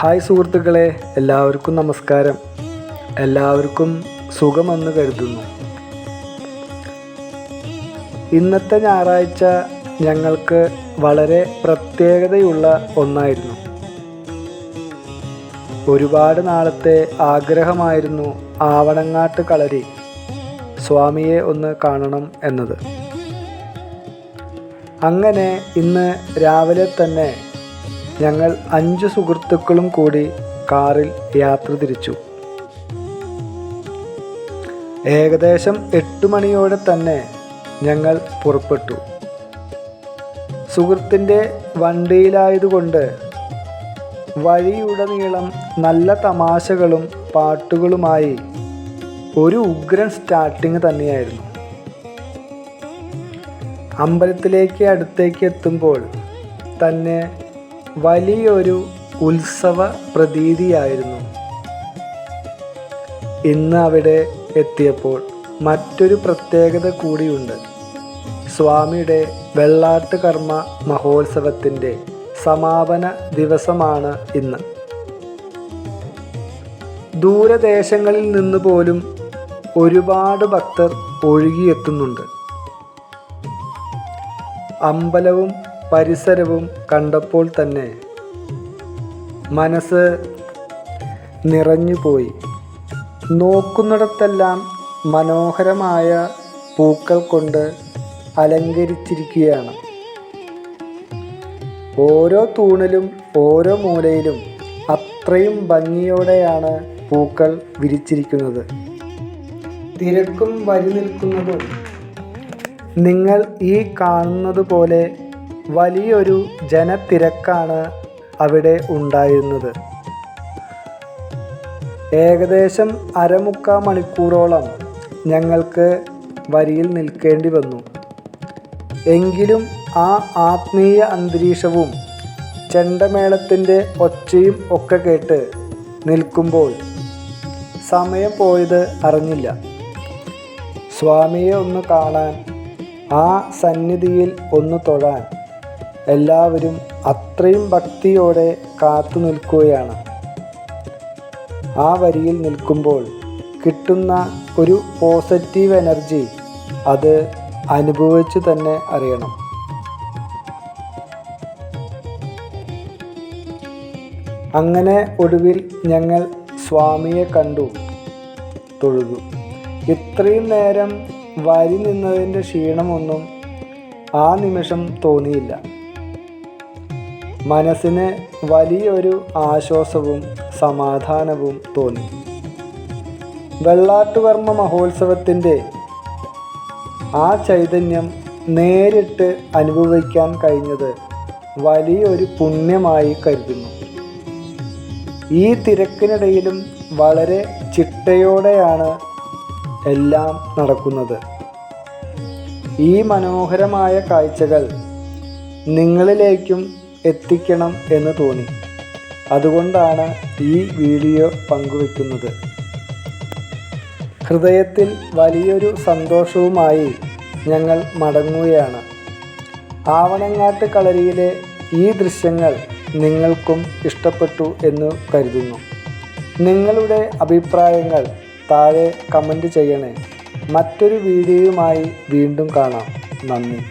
Hi സുഹൃത്തുക്കളെ, എല്ലാവർക്കും നമസ്കാരം. എല്ലാവർക്കും സുഖമെന്ന് കരുതുന്നു. ഇന്നത്തെ ഞായറാഴ്ച ഞങ്ങൾക്ക് വളരെ പ്രത്യേകതയുള്ള ഒന്നായിരുന്നു. ഒരുപാട് നാളത്തെ ആഗ്രഹമായിരുന്നു ആവണങ്ങാട്ട് കളരി സ്വാമിയെ ഒന്ന് കാണണം എന്നത്. അങ്ങനെ ഇന്ന് രാവിലെ തന്നെ ഞങ്ങൾ 5 സുഹൃത്തുക്കളും കൂടി കാറിൽ യാത്ര തിരിച്ചു. ഏകദേശം 8 മണിയോടെ തന്നെ ഞങ്ങൾ പുറപ്പെട്ടു. സുഹൃത്തിൻ്റെ വണ്ടിയിലായതുകൊണ്ട് വഴിയുടനീളം നല്ല തമാശകളും പാട്ടുകളുമായി ഒരു ഉഗ്രൻ സ്റ്റാർട്ടിങ് തന്നെയായിരുന്നു. അമ്പലത്തിലേക്ക് അടുത്തേക്ക് എത്തുമ്പോൾ തന്നെ വലിയൊരു ഉത്സവ പ്രതീതിയായിരുന്നു. ഇന്ന് അവിടെ എത്തിയപ്പോൾ മറ്റൊരു പ്രത്യേകത കൂടിയുണ്ട്. സ്വാമിയുടെ വെള്ളാട്ട് കർമ്മ മഹോത്സവത്തിൻ്റെ സമാപന ദിവസമാണ് ഇന്ന്. ദൂരദേശങ്ങളിൽ നിന്ന് പോലും ഒരുപാട് ഭക്തർ ഒഴുകിയെത്തുന്നുണ്ട്. അമ്പലവും പരിസരവും കണ്ടപ്പോൾ തന്നെ മനസ്സ് നിറഞ്ഞുപോയി. നോക്കുന്നിടത്തെല്ലാം മനോഹരമായ പൂക്കൾ കൊണ്ട് അലങ്കരിച്ചിരിക്കുകയാണ്. ഓരോ തൂണിലും ഓരോ മൂലയിലും അത്രയും ഭംഗിയോടെയാണ് പൂക്കൾ വിരിച്ചിരിക്കുന്നത്. തിരക്കും വരി നിൽക്കുന്നതും നിങ്ങൾ ഈ കാണുന്നത് പോലെ വലിയൊരു ജനത്തിരക്കാണ് അവിടെ ഉണ്ടായിരുന്നത്. ഏകദേശം അരമുക്കാൽ മണിക്കൂറോളം ഞങ്ങൾക്ക് വരിയിൽ നിൽക്കേണ്ടി വന്നു. എങ്കിലും ആ ആത്മീയ അന്തരീക്ഷവും ചെണ്ടമേളത്തിൻ്റെ ഒച്ചയും ഒക്കെ കേട്ട് നിൽക്കുമ്പോൾ സമയം പോയത് അറിഞ്ഞില്ല. സ്വാമിയെ ഒന്ന് കാണാൻ, ആ സന്നിധിയിൽ ഒന്ന് തൊഴാൻ എല്ലാവരും അത്രയും ഭക്തിയോടെ കാത്തു നിൽക്കുകയാണ്. ആ വരിയിൽ നിൽക്കുമ്പോൾ കിട്ടുന്ന ഒരു പോസിറ്റീവ് എനർജി അത് അനുഭവിച്ചു തന്നെ അറിയണം. അങ്ങനെ ഒടുവിൽ ഞങ്ങൾ സ്വാമിയെ കണ്ടു, തൊഴുതു. ഇത്രയും നേരം വരി നിന്നതിൻ്റെ ക്ഷീണമൊന്നും ആ നിമിഷം തോന്നിയില്ല. മനസ്സിന് വലിയൊരു ആശ്വാസവും സമാധാനവും തോന്നി. വെള്ളാട്ടുകർമ്മ മഹോത്സവത്തിൻ്റെ ആ ചൈതന്യം നേരിട്ട് അനുഭവിക്കാൻ കഴിഞ്ഞത് വലിയൊരു പുണ്യമായി കരുതുന്നു. ഈ തിരക്കിനിടയിലും വളരെ ചിട്ടയോടെയാണ് എല്ലാം നടക്കുന്നത്. ഈ മനോഹരമായ കാഴ്ചകൾ നിങ്ങളിലേക്കും എത്തിക്കണം എന്ന് തോന്നി. അതുകൊണ്ടാണ് ഈ വീഡിയോ പങ്കുവെക്കുന്നത്. ഹൃദയത്തിൽ വലിയൊരു സന്തോഷവുമായി ഞങ്ങൾ മടങ്ങുകയാണ്. ആവണങ്ങാട്ട് കളരിയിലെ ഈ ദൃശ്യങ്ങൾ നിങ്ങൾക്കും ഇഷ്ടപ്പെട്ടു എന്ന് കരുതുന്നു. നിങ്ങളുടെ അഭിപ്രായങ്ങൾ താഴെ കമൻറ്റ് ചെയ്യണേ. മറ്റൊരു വീഡിയോയുമായി വീണ്ടും കാണാം. നന്ദി.